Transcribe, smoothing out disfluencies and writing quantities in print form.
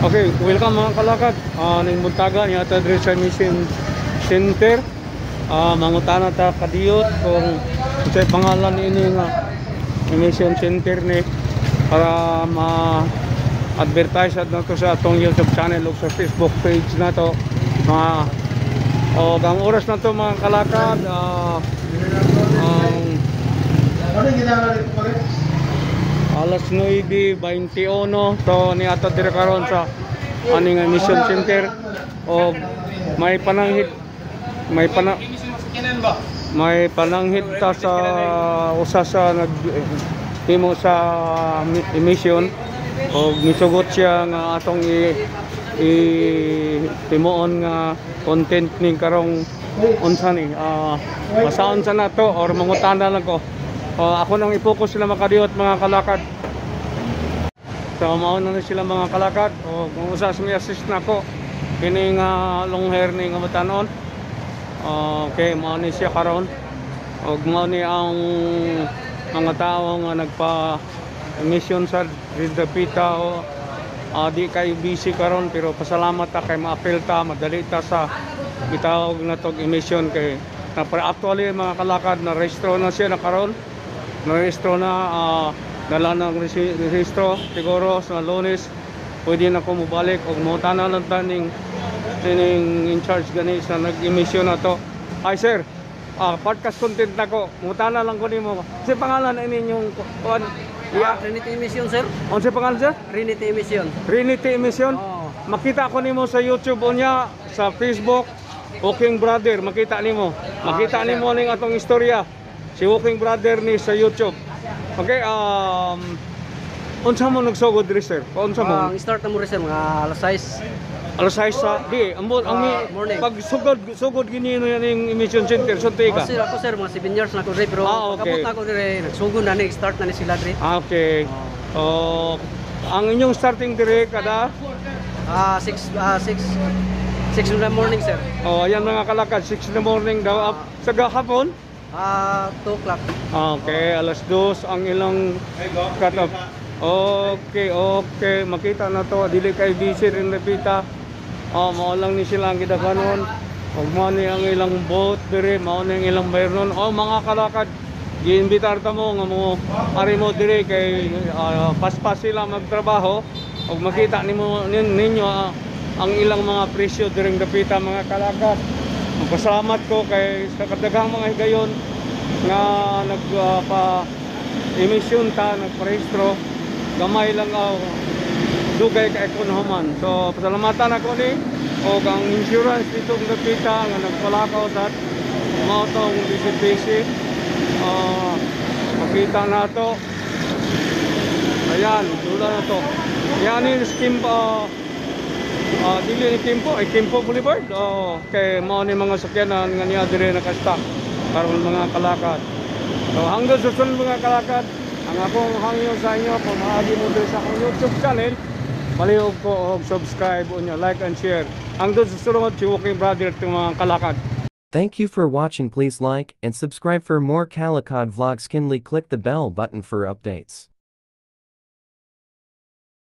Okay, welcome mga kalakad. Ning buntaga niya ta diri sa Mission Center. Mangutana ta kadiyot kung unsay pangalan ini nga Mission Center ni para ma-advertise at nato sa atong YouTube channel ug sa Facebook page nato. Ang oras na to mga kalakad alas 9:21 so ni ato dire karon sa aning Mission Center o may pananghit ta sa usa sa naghimo sa emission o misugot siya nga atong timuon nga content ning karong unsa ni masaon sa nato or mangutana lang ko. Ako nang i-focus sila makadiyot mga kalakad. So mauna na sila mga kalakad. Kung usas may assist na ko kini nga long hair ni nga matanon. Okay, mao ni siya karon. Og mao ni ang mga tao nga nagpa-emission sa Ridapita di kay busy karon pero pasalamat ta kay ma-appeal ta madali ta sa bitawag na tog emission kay actually mga kalakad na rehistro na siya na karon. Na-rehistro na dala ng rehistro siguro sa Lunes pwede na ko mubalik og mutana lang taning in charge gani sa nag-emission na to. Hi sir, podcast content na ko mutana lang ko nimo si pangalan ninyong kuan Trinity Emission sir. Unsa pangalan sir? Trinity Emission. Trinity Emission. Makita ko nimo sa YouTube unya sa Facebook Walking Brother makita nimo nimo ning atong istorya si Walking Brother ni sa YouTube. Okay, unsa mo nagsugod diri sir? Unsa mo? Ang start na mo rin sir mga alas 6. Alas 6 sa di ambot ang morning. pag sugod gini no yan emission center so tiga. Sir ako sir mga 7 years na ko diri pero okay. pagkabot na ko diri nagsugod na ni start na ni sila diri. Okay. Ang inyong starting diri kada 6 in the morning sir. Ayan mga kalakad 6 in the morning daw sa gahapon. 2 o'clock. Okay, alas 2 ang ilang cut off. Okay, makita na to dili kay busy rin repita. Mao lang ni sila ang gidaganon. Og mao ni ang ilang boat dire, mao ni ang ilang mayroon. Mga kalakad, giimbitar ta mo nga mo ari mo dire kay paspas sila magtrabaho og makita nimo ninyo ang ilang mga presyo diring repita mga kalakad. Pasalamat ko kay sa kadaghang mga higayon nga nagpa-emission ta, nagparehistro gamay lang dugay ka ekonoman. So pasalamatan ako ni o ang insurance dito ng Dapita nga nagpalakaw sa mao tong basic makita na to. Ayan, dula na to. Yan yung scheme dili ni Kimpo Boulevard. Kay mao ni mga sakyanan nga niya dire naka-stock karon mga kalakad. So hanggang sa sunod mga kalakad, ang akong hangyo sa inyo kung maagi mo dire sa akong YouTube channel, palihog ko og subscribe unya, like and share. Hanggang sa sunod si Walking Brother to mga kalakad. Thank you for watching. Please like and subscribe for more Kalakad vlogs. Kindly click the bell button for updates.